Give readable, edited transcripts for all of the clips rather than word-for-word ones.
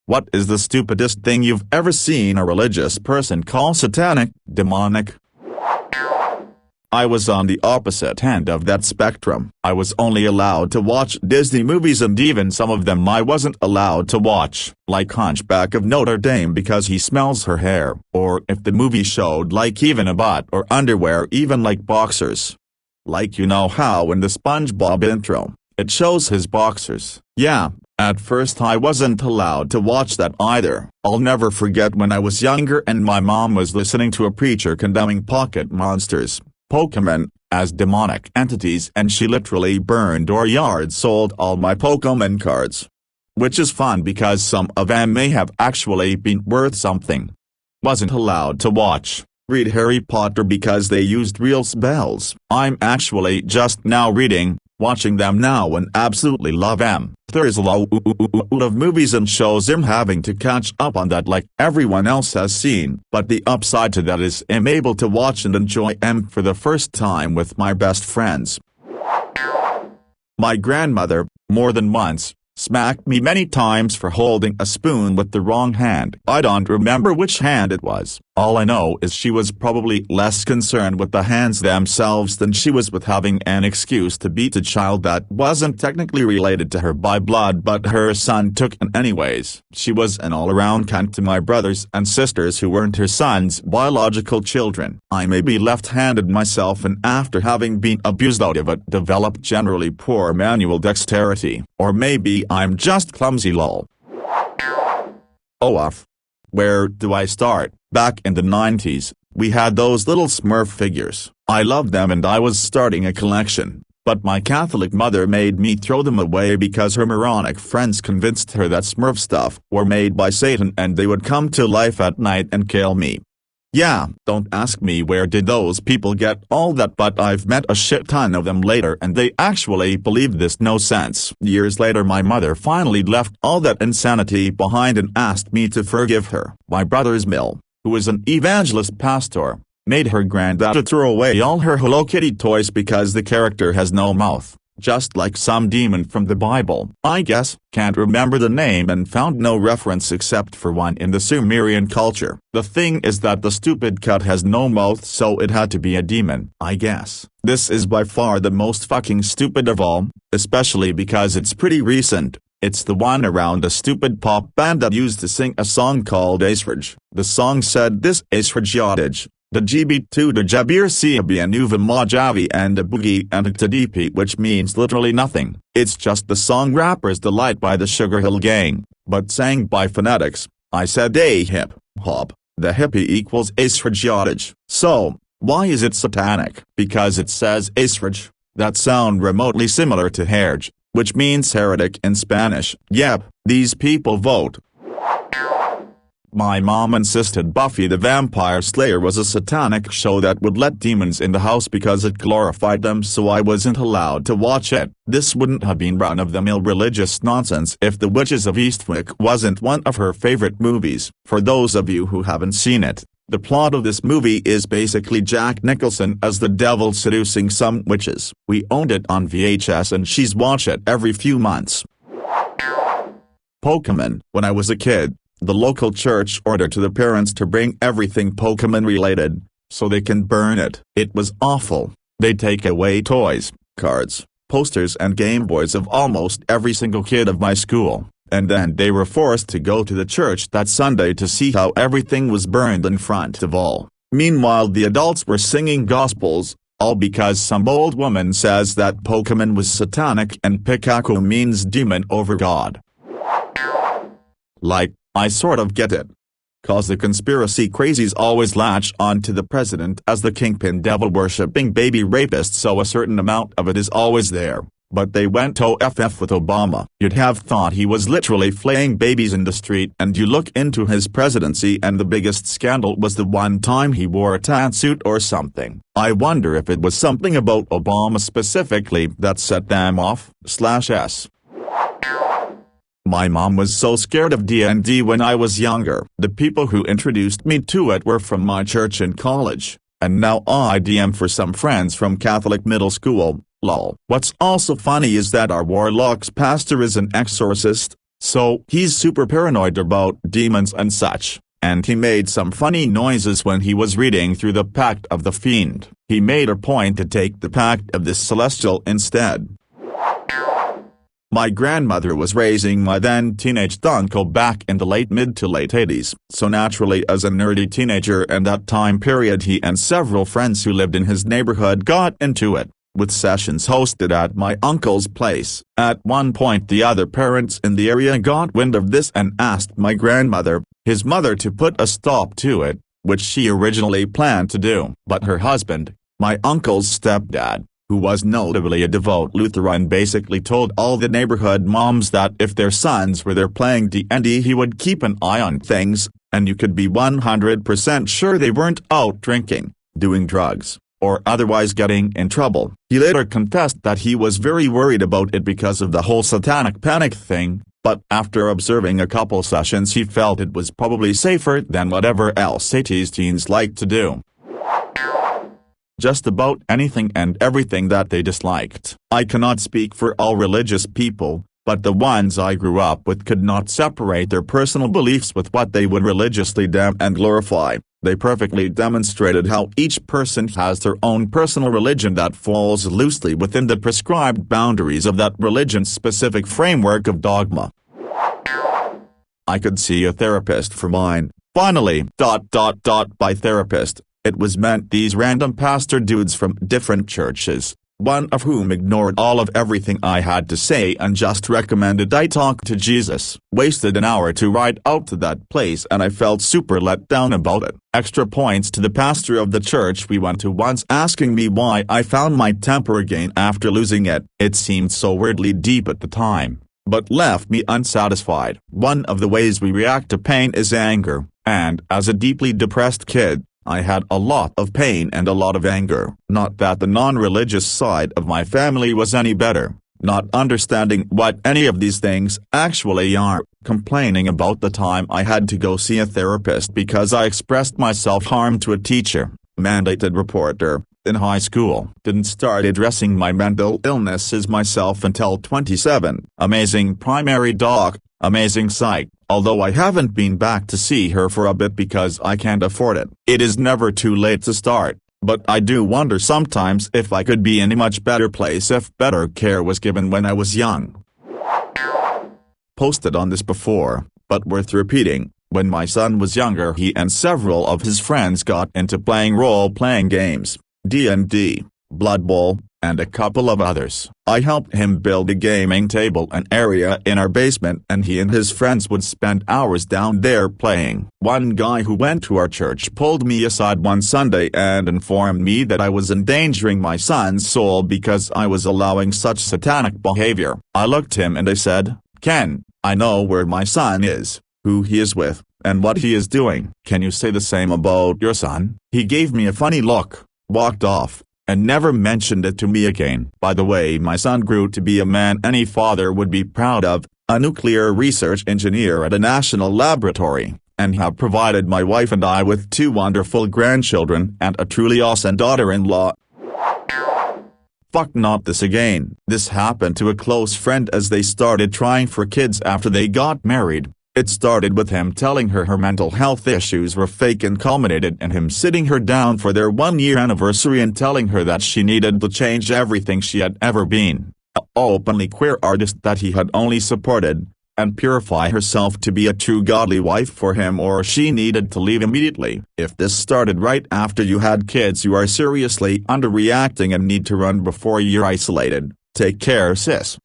What is the stupidest thing you've ever seen a religious person call satanic, demonic? I was on the opposite end of that spectrum. I was only allowed to watch Disney movies, and even some of them I wasn't allowed to watch, like Hunchback of Notre Dame because he smells her hair, or if the movie showed like even a butt or underwear, even like boxers. Like you know how in the SpongeBob intro, it shows his boxers. Yeah, at first I wasn't allowed to watch that either. I'll never forget when I was younger and my mom was listening to a preacher condemning pocket monsters, Pokemon, as demonic entities, and she literally burned or yard sold all my Pokemon cards. Which is fun because some of them may have actually been worth something. Wasn't allowed to read Harry Potter because they used real spells. I'm actually just now watching them now and absolutely love them. There's a lot of movies and shows I'm having to catch up on that like everyone else has seen, but the upside to that is I'm able to watch and enjoy them for the first time with my best friends. My grandmother, more than once, smacked me many times for holding a spoon with the wrong hand. I don't remember which hand it was. All I know is she was probably less concerned with the hands themselves than she was with having an excuse to beat a child that wasn't technically related to her by blood but her son took it anyways. She was an all-around cunt to my brothers and sisters who weren't her son's biological children. I may be left-handed myself, and after having been abused out of it developed generally poor manual dexterity. Or maybe I'm just clumsy lol. Where do I start? Back in the 90s, we had those little Smurf figures. I loved them and I was starting a collection, but my Catholic mother made me throw them away because her moronic friends convinced her that Smurf stuff were made by Satan and they would come to life at night and kill me. Yeah, don't ask me where did those people get all that, but I've met a shit ton of them later and they actually believed this nonsense. Years later my mother finally left all that insanity behind and asked me to forgive her. My brother's Mill, who is an evangelist pastor, made her granddaughter throw away all her Hello Kitty toys because the character has no mouth, just like some demon from the Bible. I guess, can't remember the name and found no reference except for one in the Sumerian culture. The thing is that the stupid cat has no mouth, so it had to be a demon, I guess. This is by far the most fucking stupid of all, especially because it's pretty recent. It's the one around a stupid pop band that used to sing a song called AskReddit. The song said this: AskReddit. The GB2 the Jabir Siabianuva Majavi and the Boogie and Tadipi, which means literally nothing. It's just the song Rapper's Delight by the Sugar Hill Gang, but sang by phonetics. I said hip hop, the hippie equals AskReddit. So, why is it satanic? Because it says AskReddit. That sound remotely similar to herj, which means heretic in Spanish. Yep, these people vote. My mom insisted Buffy the Vampire Slayer was a satanic show that would let demons in the house because it glorified them, so I wasn't allowed to watch it. This wouldn't have been run-of-the-mill religious nonsense if The Witches of Eastwick wasn't one of her favorite movies. For those of you who haven't seen it, the plot of this movie is basically Jack Nicholson as the devil seducing some witches. We owned it on VHS and she's watched it every few months. Pokemon. When I was a kid, the local church ordered to the parents to bring everything Pokemon related, so they can burn it. It was awful. They take away toys, cards, posters and Game Boys of almost every single kid of my school, and then they were forced to go to the church that Sunday to see how everything was burned in front of all. Meanwhile the adults were singing gospels, all because some old woman says that Pokemon was satanic and Pikachu means demon over God. Like, I sort of get it. Cause the conspiracy crazies always latch on to the president as the kingpin devil-worshipping baby rapist, so a certain amount of it is always there. But they went OFF with Obama. You'd have thought he was literally flaying babies in the street, and you look into his presidency and the biggest scandal was the one time he wore a tan suit or something. I wonder if it was something about Obama specifically that set them off, /s. My mom was so scared of D&D when I was younger. The people who introduced me to it were from my church in college, and now I DM for some friends from Catholic middle school, lol. What's also funny is that our warlock's pastor is an exorcist, so he's super paranoid about demons and such. And he made some funny noises when he was reading through the Pact of the Fiend. He made a point to take the Pact of the Celestial instead. My grandmother was raising my then teenage uncle back in the mid to late 80s, so naturally as a nerdy teenager in that time period he and several friends who lived in his neighborhood got into it, with sessions hosted at my uncle's place. At one point the other parents in the area got wind of this and asked my grandmother, his mother, to put a stop to it, which she originally planned to do. But her husband, my uncle's stepdad, who was notably a devout Lutheran, basically told all the neighborhood moms that if their sons were there playing D&D he would keep an eye on things, and you could be 100% sure they weren't out drinking, doing drugs, or otherwise getting in trouble. He later confessed that he was very worried about it because of the whole satanic panic thing, but after observing a couple sessions he felt it was probably safer than whatever else 80s teens like to do. Just about anything and everything that they disliked. I cannot speak for all religious people, but the ones I grew up with could not separate their personal beliefs with what they would religiously damn and glorify. They perfectly demonstrated how each person has their own personal religion that falls loosely within the prescribed boundaries of that religion's specific framework of dogma. I could see a therapist for mine. Finally, by therapist, it was meant these random pastor dudes from different churches, one of whom ignored all of everything I had to say and just recommended I talk to Jesus. Wasted an hour to ride out to that place and I felt super let down about it. Extra points to the pastor of the church we went to once asking me why I found my temper again after losing it. It seemed so weirdly deep at the time, but left me unsatisfied. One of the ways we react to pain is anger, and as a deeply depressed kid, I had a lot of pain and a lot of anger. Not that the non-religious side of my family was any better, not understanding what any of these things actually are, complaining about the time I had to go see a therapist because I expressed myself harm to a teacher, mandated reporter, in high school. Didn't start addressing my mental illnesses myself until 27. Amazing primary doc, amazing psych. Although I haven't been back to see her for a bit because I can't afford it. It is never too late to start, but I do wonder sometimes if I could be in a much better place if better care was given when I was young. Posted on this before, but worth repeating. When my son was younger he and several of his friends got into playing role-playing games, D&D, Blood Bowl, and a couple of others. I helped him build a gaming table and area in our basement and he and his friends would spend hours down there playing. One guy who went to our church pulled me aside one Sunday and informed me that I was endangering my son's soul because I was allowing such satanic behavior. I looked at him and I said, "Ken, I know where my son is, who he is with, and what he is doing. Can you say the same about your son?" He gave me a funny look, walked off, and never mentioned it to me again. By the way, my son grew to be a man any father would be proud of, a nuclear research engineer at a national laboratory, and have provided my wife and I with 2 wonderful grandchildren and a truly awesome daughter-in-law. Fuck, not this again. This happened to a close friend as they started trying for kids after they got married. It started with him telling her her mental health issues were fake and culminated in him sitting her down for their 1-year anniversary and telling her that she needed to change everything she had ever been, an openly queer artist that he had only supported, and purify herself to be a true godly wife for him or she needed to leave immediately. If this started right after you had kids you are seriously underreacting and need to run before you're isolated. Take care, sis.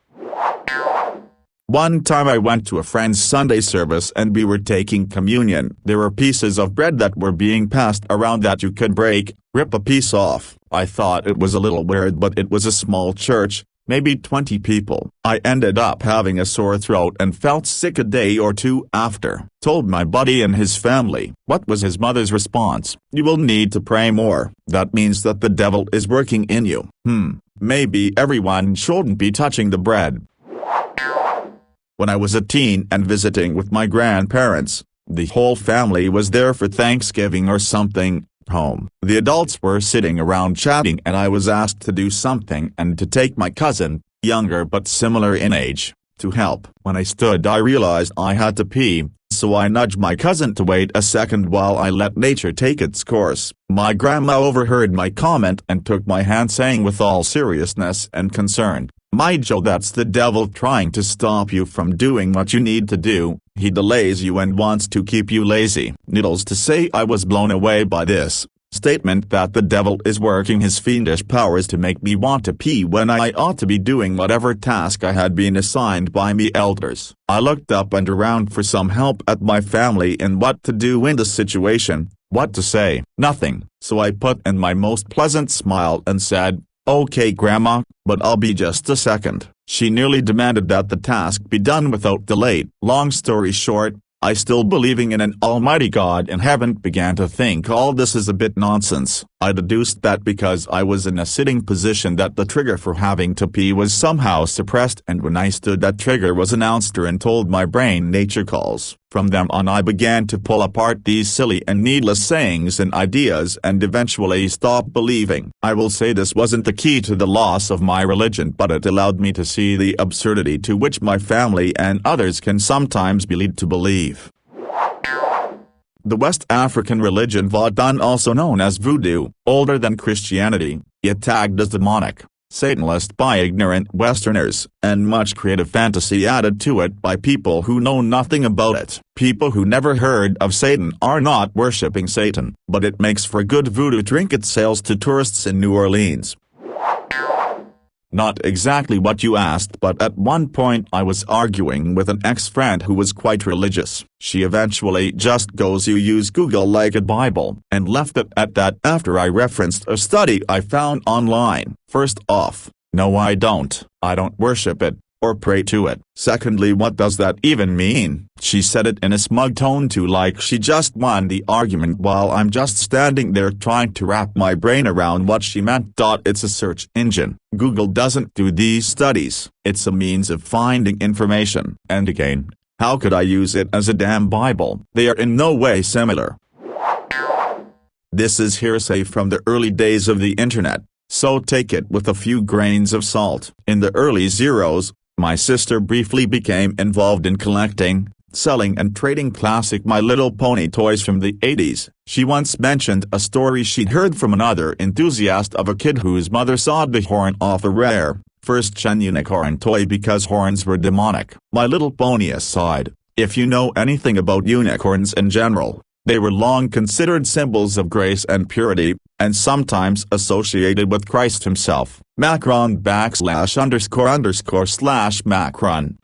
One time I went to a friend's Sunday service and we were taking communion. There were pieces of bread that were being passed around that you could rip a piece off. I thought it was a little weird but it was a small church, maybe 20 people. I ended up having a sore throat and felt sick a day or 2 after. Told my buddy and his family. What was his mother's response? "You will need to pray more. That means that the devil is working in you." Maybe everyone shouldn't be touching the bread. When I was a teen and visiting with my grandparents, the whole family was there for Thanksgiving or something, home. The adults were sitting around chatting and I was asked to do something and to take my cousin, younger but similar in age, to help. When I stood I realized I had to pee, so I nudged my cousin to wait a second while I let nature take its course. My grandma overheard my comment and took my hand, saying with all seriousness and concern, "My Joe, that's the devil trying to stop you from doing what you need to do. He delays you and wants to keep you lazy." Needless to say, I was blown away by this statement that the devil is working his fiendish powers to make me want to pee when I ought to be doing whatever task I had been assigned by me elders. I looked up and around for some help at my family in what to do in the situation. What to say? Nothing. So I put in my most pleasant smile and said, "Okay, Grandma, but I'll be just a second." She nearly demanded that the task be done without delay. Long story short, I, still believing in an almighty God in heaven, began to think all this is a bit nonsense. I deduced that because I was in a sitting position that the trigger for having to pee was somehow suppressed, and when I stood that trigger was announced and told my brain nature calls. From then on I began to pull apart these silly and needless sayings and ideas and eventually stopped believing. I will say this wasn't the key to the loss of my religion, but it allowed me to see the absurdity to which my family and others can sometimes be led to believe. The West African religion Vodun, also known as Voodoo, older than Christianity, yet tagged as demonic, Satanist by ignorant Westerners, and much creative fantasy added to it by people who know nothing about it. People who never heard of Satan are not worshipping Satan, but it makes for good voodoo trinket sales to tourists in New Orleans. Not exactly what you asked, but at one point I was arguing with an ex-friend who was quite religious. She eventually just goes, "You use Google like a Bible," and left it at that after I referenced a study I found online. First off, no, I don't worship it, or pray to it. Secondly, what does that even mean? She said it in a smug tone too, like she just won the argument, while I'm just standing there trying to wrap my brain around what she meant. It's a search engine. Google doesn't do these studies. It's a means of finding information. And again, how could I use it as a damn Bible? They are in no way similar. This is hearsay from the early days of the internet, so take it with a few grains of salt. In the early zeros, my sister briefly became involved in collecting, selling and trading classic My Little Pony toys from the 80s. She once mentioned a story she'd heard from another enthusiast of a kid whose mother sawed the horn off a rare, first-gen unicorn toy because horns were demonic. My Little Pony aside, if you know anything about unicorns in general, they were long considered symbols of grace and purity, and sometimes associated with Christ himself. Macron__/Macron.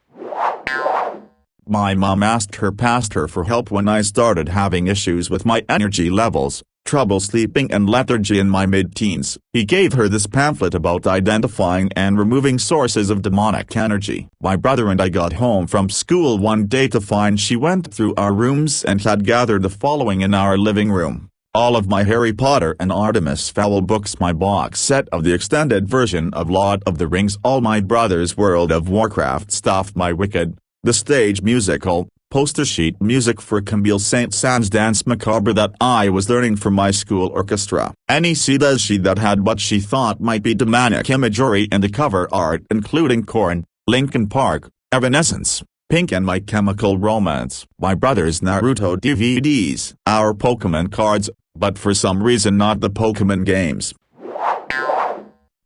My mom asked her pastor for help when I started having issues with my energy levels, trouble sleeping and lethargy in my mid-teens. He gave her this pamphlet about identifying and removing sources of demonic energy. My brother and I got home from school one day to find she went through our rooms and had gathered the following in our living room: all of my Harry Potter and Artemis Fowl books, my box set of the extended version of Lord of the Rings, all my brother's World of Warcraft stuff, my Wicked, the stage musical, poster sheet music for Camille Saint-Saëns' Dance Macabre that I was learning from my school orchestra, any CD that had what she thought might be demonic imagery in the cover art, including Korn, Linkin Park, Evanescence, Pink and My Chemical Romance, my brother's Naruto DVDs, our Pokemon cards, but for some reason not the Pokemon games.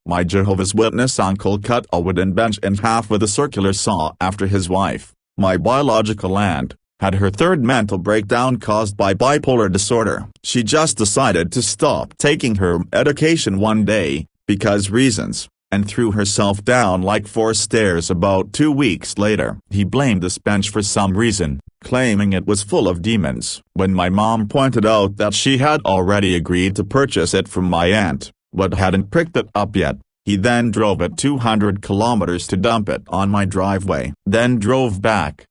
My Jehovah's Witness uncle cut a wooden bench in half with a circular saw after his wife, my biological aunt, had her third mental breakdown caused by bipolar disorder. She just decided to stop taking her medication one day, because reasons, and threw herself down like 4 stairs about 2 weeks later. He blamed this bench for some reason, claiming it was full of demons. When my mom pointed out that she had already agreed to purchase it from my aunt, but hadn't picked it up yet, he then drove it 200 kilometers to dump it on my driveway. Then drove back, ?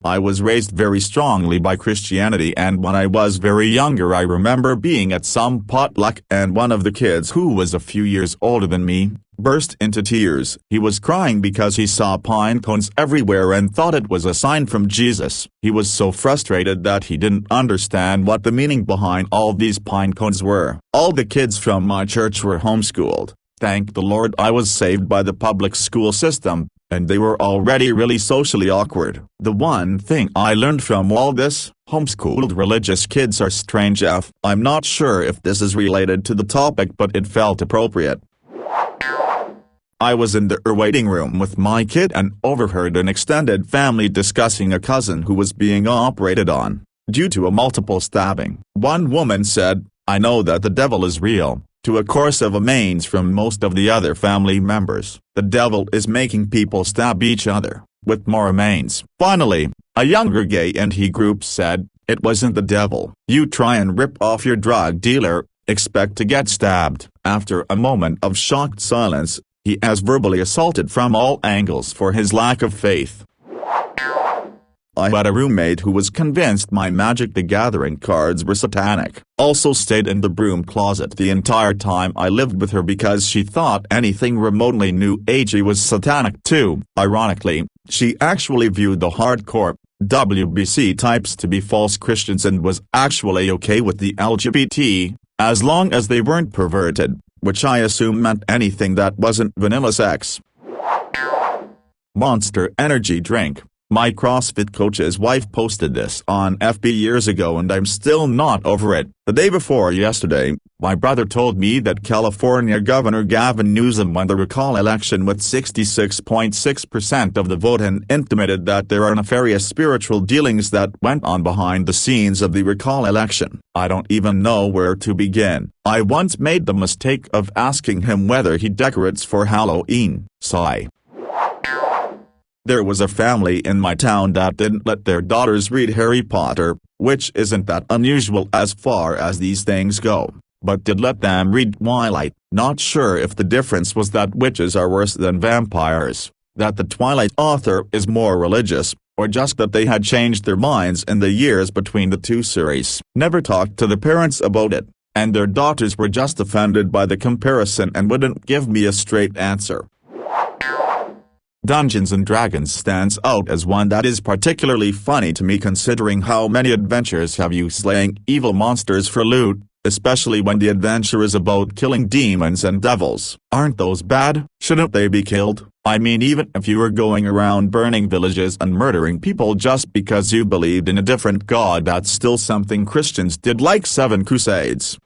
I was raised very strongly by Christianity, and when I was very younger I remember being at some potluck and one of the kids, who was a few years older than me, burst into tears. He was crying because he saw pine cones everywhere and thought it was a sign from Jesus. He was so frustrated that he didn't understand what the meaning behind all these pine cones were. All the kids from my church were homeschooled, Thank the Lord I was saved by the public school system, and they were already really socially awkward. The one thing I learned from all this, homeschooled religious kids are strange AF. I'm not sure if this is related to the topic, but it felt appropriate. I was in the waiting room with my kid and overheard an extended family discussing a cousin who was being operated on, due to a multiple stabbing. One woman said, "I know that the devil is real," to a chorus of amens from most of the other family members. The devil is making people stab each other, with more amens. Finally, a younger gay and he group said, "It wasn't the devil. You try and rip off your drug dealer, expect to get stabbed." After a moment of shocked silence, he has verbally assaulted from all angles for his lack of faith. I had a roommate who was convinced my Magic the Gathering cards were satanic. Also stayed in the broom closet the entire time I lived with her because she thought anything remotely new agey was satanic too. Ironically, she actually viewed the hardcore WBC types to be false Christians and was actually okay with the LGBT, as long as they weren't perverted, which I assume meant anything that wasn't vanilla sex. Monster Energy Drink. My CrossFit coach's wife posted this on FB years ago and I'm still not over it. The day before yesterday, my brother told me that California Governor Gavin Newsom won the recall election with 66.6% of the vote and intimated that there are nefarious spiritual dealings that went on behind the scenes of the recall election. I don't even know where to begin. I once made the mistake of asking him whether he decorates for Halloween. Sigh. There was a family in my town that didn't let their daughters read Harry Potter, which isn't that unusual as far as these things go, but did let them read Twilight. Not sure if the difference was that witches are worse than vampires, that the Twilight author is more religious, or just that they had changed their minds in the years between the two series. Never talked to the parents about it, and their daughters were just offended by the comparison and wouldn't give me a straight answer. Dungeons & Dragons stands out as one that is particularly funny to me considering how many adventures have you slaying evil monsters for loot, especially when the adventure is about killing demons and devils. Aren't those bad? Shouldn't they be killed? I mean, even if you were going around burning villages and murdering people just because you believed in a different god, that's still something Christians did, like 7 Crusades.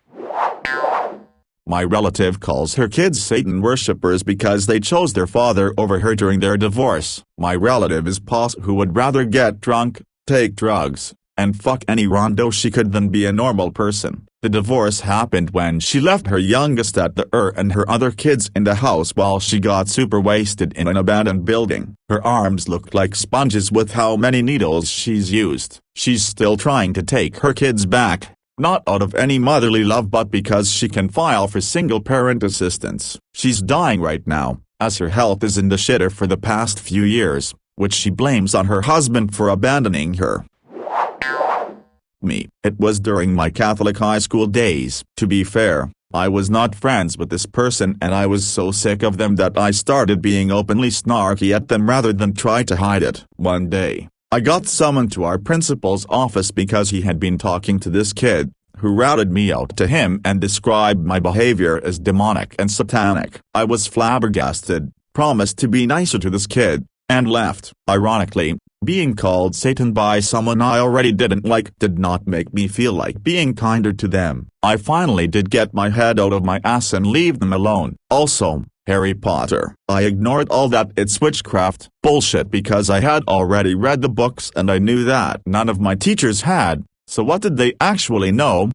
My relative calls her kids Satan worshippers because they chose their father over her during their divorce. My relative is pos who would rather get drunk, take drugs, and fuck any rondo she could than be a normal person. The divorce happened when she left her youngest at the and her other kids in the house while she got super wasted in an abandoned building. Her arms looked like sponges with how many needles she's used. She's still trying to take her kids back. Not out of any motherly love but because she can file for single-parent assistance. She's dying right now, as her health is in the shitter for the past few years, which she blames on her husband for abandoning her. Me. It was during my Catholic high school days. To be fair, I was not friends with this person and I was so sick of them that I started being openly snarky at them rather than try to hide it. One day, I got summoned to our principal's office because he had been talking to this kid, who routed me out to him and described my behavior as demonic and satanic. I was flabbergasted, promised to be nicer to this kid, and left. Ironically, being called Satan by someone I already didn't like did not make me feel like being kinder to them. I finally did get my head out of my ass and leave them alone. Also, Harry Potter. I ignored all that "it's witchcraft" bullshit because I had already read the books and I knew that none of my teachers had, so what did they actually know?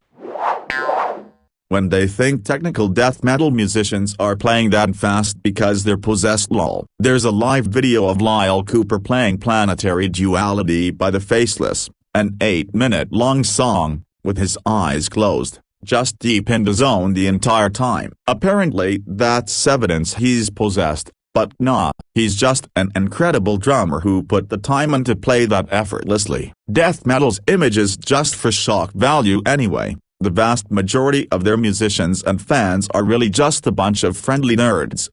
When they think technical death metal musicians are playing that fast because they're possessed, lol. There's a live video of Lyle Cooper playing Planetary Duality by the Faceless, an 8-minute-long song, with his eyes closed, just deep in the zone the entire time. Apparently that's evidence he's possessed, but nah, he's just an incredible drummer who put the time in to play that effortlessly. Death metal's images just for shock value anyway. The vast majority of their musicians and fans are really just a bunch of friendly nerds.